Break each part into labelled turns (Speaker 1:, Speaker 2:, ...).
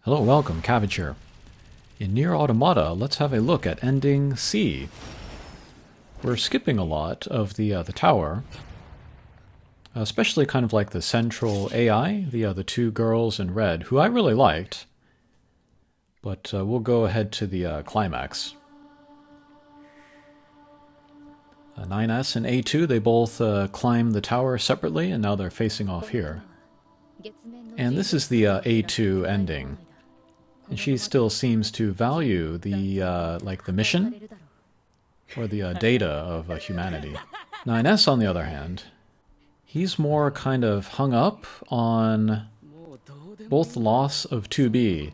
Speaker 1: Hello, welcome, Cabbage here. In Nier Automata, let's have a look at ending C. We're skipping a lot of the tower, especially kind of like the central AI, the two girls in red, who I really liked. But we'll go ahead to the climax. 9S and A2, they both climb the tower separately, and now they're facing off here. And this is the A2 ending. And she still seems to value the like the mission or the data of humanity. 9S, on the other hand, he's more kind of hung up on both the loss of 2B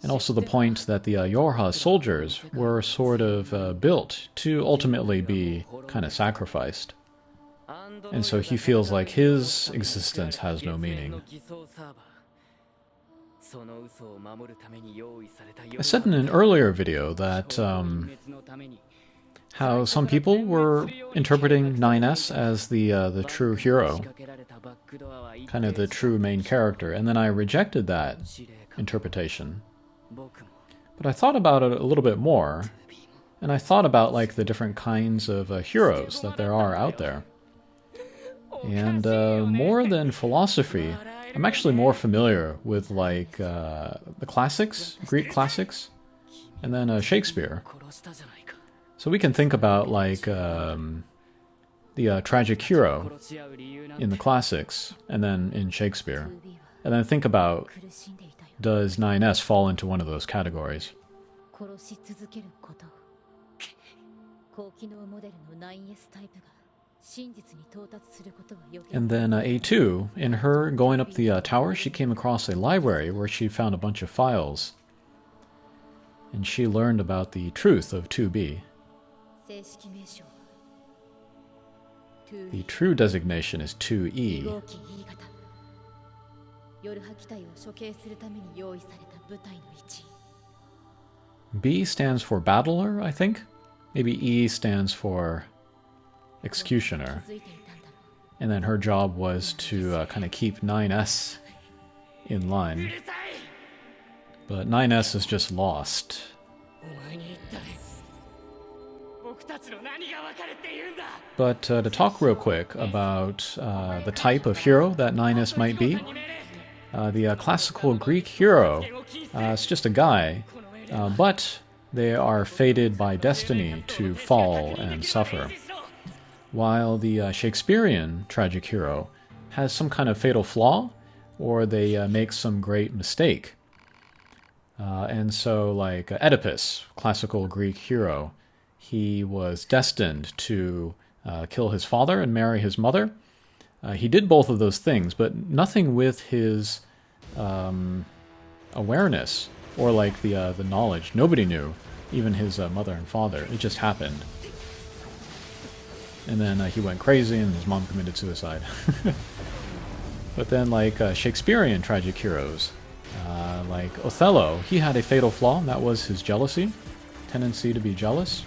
Speaker 1: and also the point that the Yorha soldiers were sort of built to ultimately be kind of sacrificed. And so he feels like his existence has no meaning. I said in an earlier video that how some people were interpreting 9S as the true hero, kind of the true main character, and then I rejected that interpretation. But I thought about it a little bit more, and I thought about like the different kinds of heroes that there are out there. And more than philosophy, I'm actually more familiar with like the classics, Greek classics, and then Shakespeare. So we can think about like the tragic hero in the classics, and then in Shakespeare. And then think about, does 9S fall into one of those categories? And then A2, in her going up the tower, she came across a library where she found a bunch of files. And she learned about the truth of 2B. The true designation is 2E. B stands for battler, I think. Maybe E stands for executioner. And then her job was to kind of keep 9S in line. But 9S is just lost. But to talk real quick about the type of hero that 9S might be, the classical Greek hero is just a guy, but they are fated by destiny to fall and suffer. While the Shakespearean tragic hero has some kind of fatal flaw, or they make some great mistake. And so, like Oedipus, classical Greek hero, he was destined to kill his father and marry his mother. He did both of those things, but nothing with his awareness or like the knowledge. Nobody knew, even his mother and father. It just happened. And then he went crazy and his mom committed suicide. But then like Shakespearean tragic heroes, like Othello, he had a fatal flaw, and that was his jealousy, tendency to be jealous.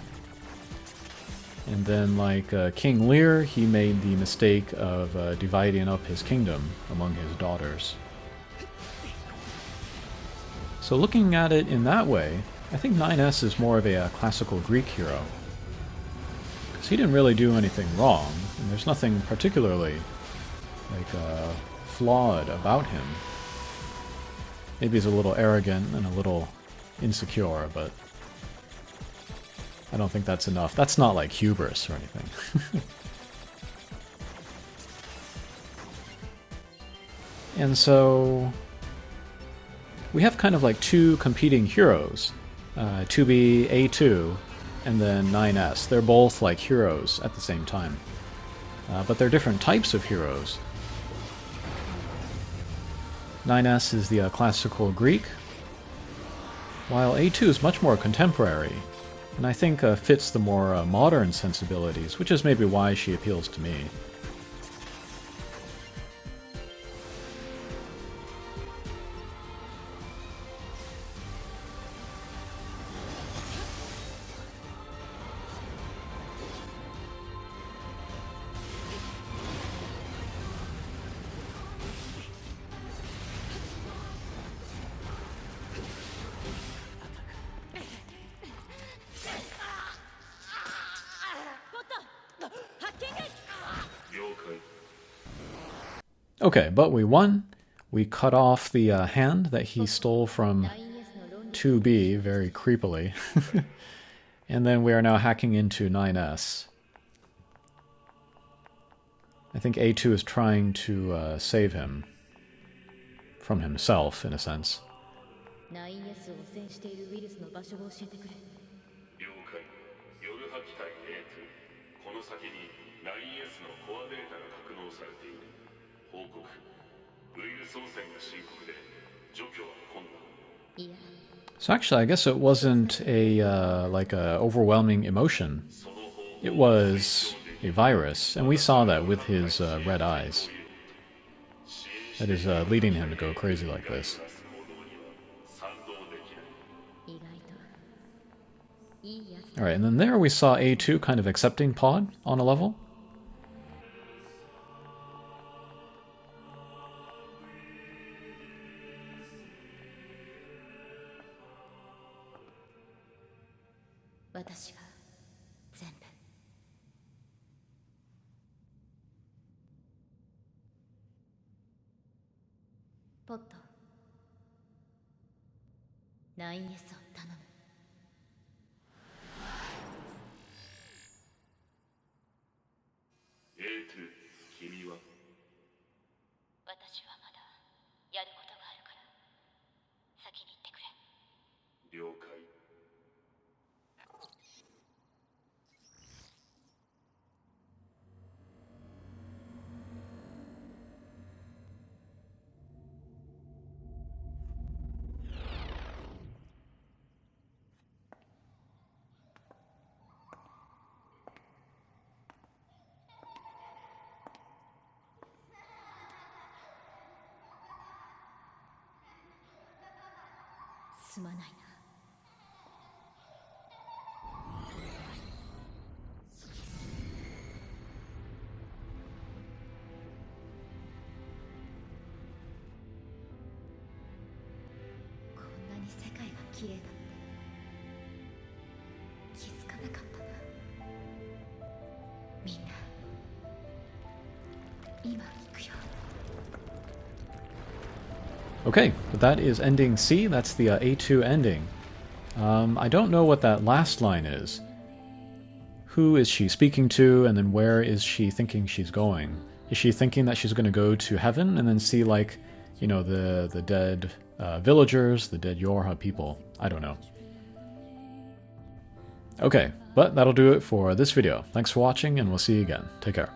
Speaker 1: And then like King Lear, he made the mistake of dividing up his kingdom among his daughters. So looking at it in that way, I think 9S is more of a classical Greek hero. He didn't really do anything wrong, and there's nothing particularly like flawed about him. Maybe he's a little arrogant and a little insecure, but I don't think that's enough. That's not like hubris or anything. And so we have kind of like two competing heroes, 2B, A2, and then 9S. They're both like heroes at the same time. But they're different types of heroes. 9S is the classical Greek, while A2 is much more contemporary, and I think fits the more modern sensibilities, which is maybe why she appeals to me. Okay, but we won. We cut off the hand that he stole from 2B very creepily. And then we are now hacking into 9S. I think A2 is trying to save him from himself, in a sense. So actually, I guess it wasn't a like a overwhelming emotion. It was a virus, and we saw that with his red eyes. That is leading him to go crazy like this. Alright, and then there we saw A2 kind of accepting Pod on a level. Okay, but that is ending C. That's the A2 ending. I don't know what that last line is. Who is she speaking to, and then where is she thinking she's going? Is she thinking that she's going to go to heaven and then see, like, you know, the dead villagers, the dead Yorha people? I don't know. Okay, but that'll do it for this video. Thanks for watching, and we'll see you again. Take care.